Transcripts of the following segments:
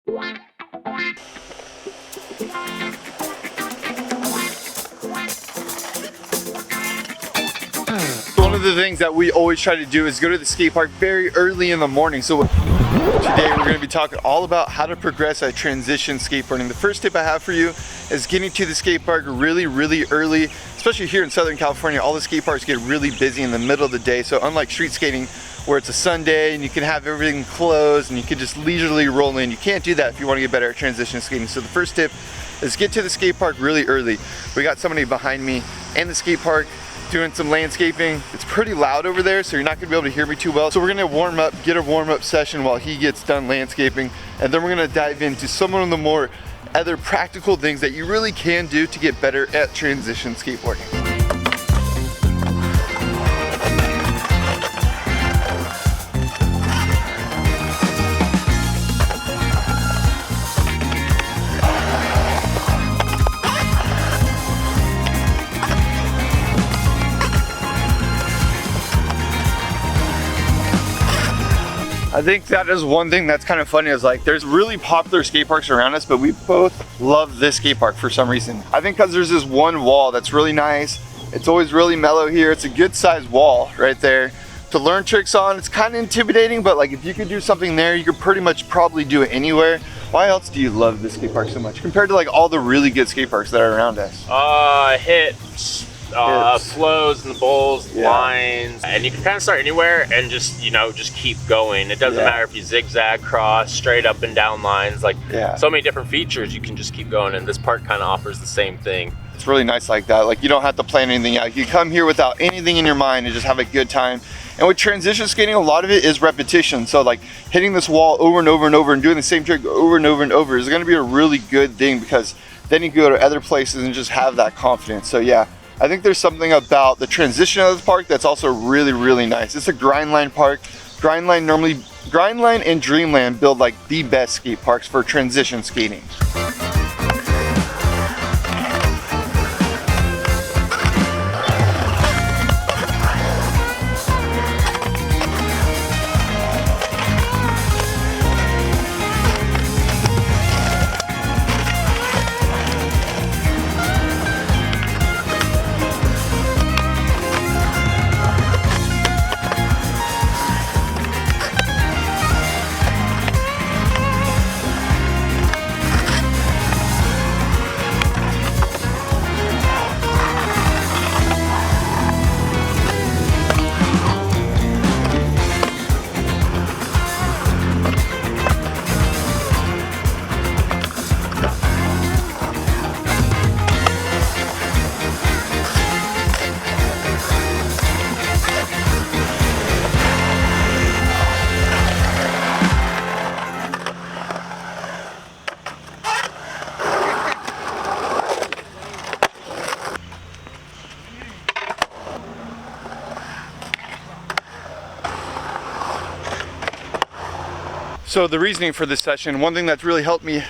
One of the things that we always try to do is go to the skate park very early in the morning. So today we're going to be talking all about how to progress at transition skateboarding. The first tip I have for you is getting to the skate park really early, especially here in Southern California. All the skate parks get really busy in the middle of the day. So unlike street skating where it's a Sunday and you can have everything closed and you can just leisurely roll in, you can't do that if you want to get better at transition skating. So the first tip is get to the skate park really early. We got somebody behind me in the skate park doing some landscaping. It's pretty loud over there, so you're not gonna be able to hear me too well. So we're gonna warm up, get a warm-up session while he gets done landscaping, and then we're gonna dive into some of the more other practical things that you really can do to get better at transition skateboarding. I think that is one thing that's kind of funny is like there's really popular skate parks around us, but we both love this skate park for some reason. I think because there's this one wall that's really nice. It's always really mellow here. It's a good sized wall right there to learn tricks on. It's kind of intimidating, but like if you could do something there, you could pretty much probably do it anywhere. Why else do you love this skate park so much compared to like all the really good skate parks that are around us? Hips. Flows and the bowls, lines, and you can kind of start anywhere and just, you know, just keep going. It doesn't matter if you zigzag, cross, straight up and down lines, like so many different features, you can just keep going, and this park kind of offers the same thing. It's really nice like that. Like you don't have to plan anything out. You come here without anything in your mind and just have a good time. And with transition skating, a lot of it is repetition. So like hitting this wall over and over and over and doing the same trick over and over and over is going to be a really good thing, because then you can go to other places and just have that confidence. So yeah, I think there's something about the transition of the park that's also really nice. It's a grind line park. Grind line and Dreamland build like the best skate parks for transition skating. So the reasoning for this session, one thing that's really helped me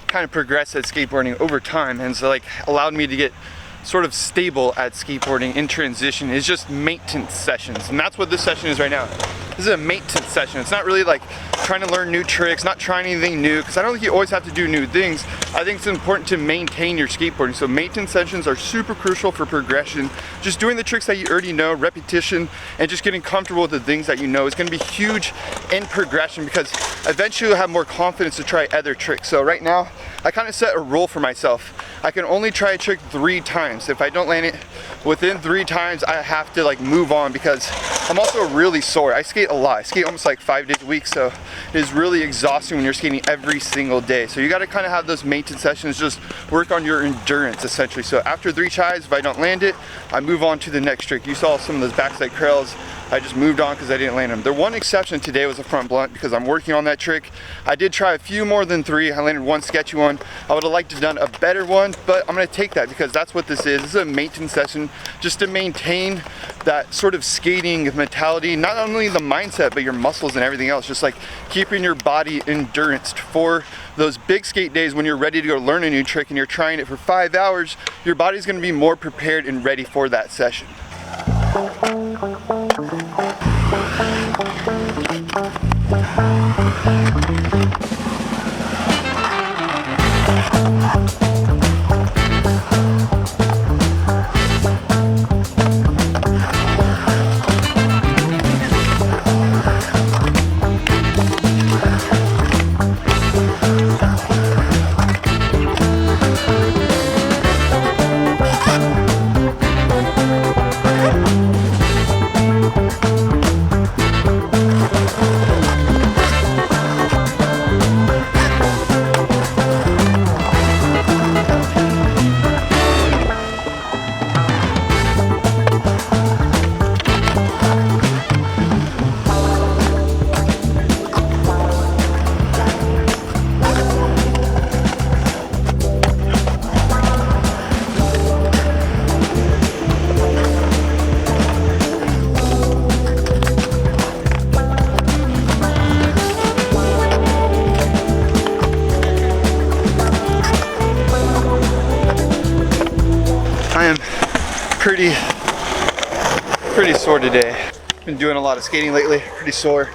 kind of progress at skateboarding over time and so like allowed me to get sort of stable at skateboarding in transition is just maintenance sessions. And that's what this session is right now. This is a maintenance session. It's not really like trying to learn new tricks, not trying anything new, because I don't think you always have to do new things. I think it's important to maintain your skateboarding. So maintenance sessions are super crucial for progression. Just doing the tricks that you already know, repetition, and just getting comfortable with the things that you know is going to be huge in progression, because eventually you'll have more confidence to try other tricks. So right now, I kind of set a rule for myself. I can only try a trick 3 times. If I don't land it within 3 times, I have to like move on, because I'm also really sore. I skate a lot. I skate almost like 5 days a week, so it is really exhausting when you're skating every single day. So you got to kind of have those maintenance sessions, just work on your endurance essentially. So after 3 tries, if I don't land it, I move on to the next trick. You saw some of those backside curls. I just moved on because I didn't land them. The one exception today was a front blunt, because I'm working on that trick. I did try a few more than 3. I landed one sketchy one. I would have liked to have done a better one, but I'm going to take that because that's what this is. This is a maintenance session just to maintain that sort of skating mentality, not only the mindset, but your muscles and everything else. Just like keeping your body endurance for those big skate days when you're ready to go learn a new trick and you're trying it for 5 hours, your body's going to be more prepared and ready for that session. I am pretty sore today. Been doing a lot of skating lately, pretty sore.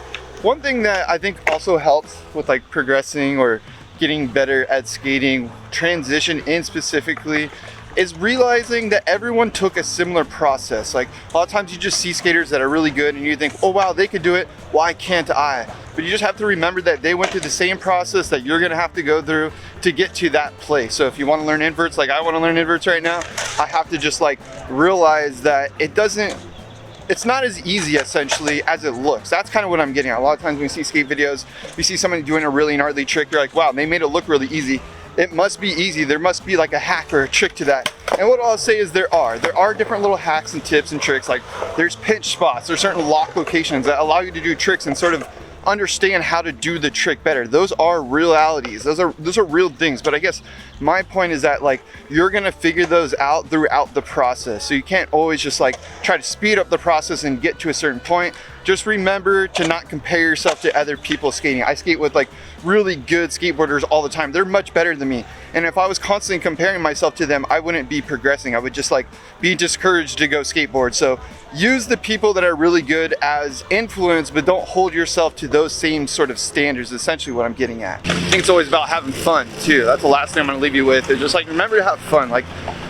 One thing that I think also helps with like progressing or getting better at skating, transition in specifically, is realizing that everyone took a similar process. Like a lot of times you just see skaters that are really good and you think, oh wow, they could do it, why can't I? But you just have to remember that they went through the same process that you're gonna have to go through to get to that place. So if you wanna learn inverts like I wanna learn inverts right now, I have to just like realize that it's not as easy essentially as it looks. That's kind of what I'm getting at. A lot of times when you see skate videos, you see somebody doing a really gnarly trick, you're like, wow, they made it look really easy. It must be easy. There must be like a hack or a trick to that. And what I'll say is there are different little hacks and tips and tricks. Like there's pinch spots, there's certain lock locations that allow you to do tricks and sort of understand how to do the trick better. Those are realities. Those are real things. But I guess my point is that like you're gonna figure those out throughout the process. So you can't always just like try to speed up the process and get to a certain point. Just remember to not compare yourself to other people skating. I skate with like really good skateboarders all the time. They're much better than me. And if I was constantly comparing myself to them, I wouldn't be progressing. I would just like be discouraged to go skateboard. So use the people that are really good as influence, but don't hold yourself to those same sort of standards, essentially what I'm getting at. I think it's always about having fun too. That's the last thing I'm gonna leave you with. Is just like, remember to have fun. Like,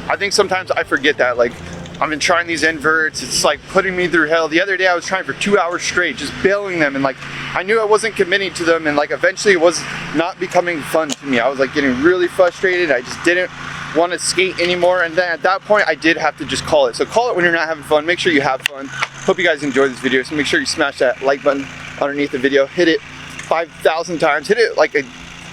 I think sometimes I forget that. Like, I've been trying these inverts, it's like putting me through hell. The other day I was trying for 2 hours straight, just bailing them, and like I knew I wasn't committing to them, and like eventually it was not becoming fun to me. I was like getting really frustrated. I just didn't want to skate anymore, and then at that point I did have to just call it. So call it when you're not having fun. Make sure you have fun. Hope you guys enjoyed this video, so make sure you smash that like button underneath the video. Hit it 5,000 times. Hit it like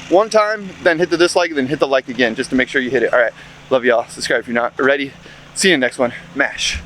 one time, then hit the dislike, then hit the like again, just to make sure you hit it. All right, love y'all. Subscribe if you're not already. See you in the next one. Mash.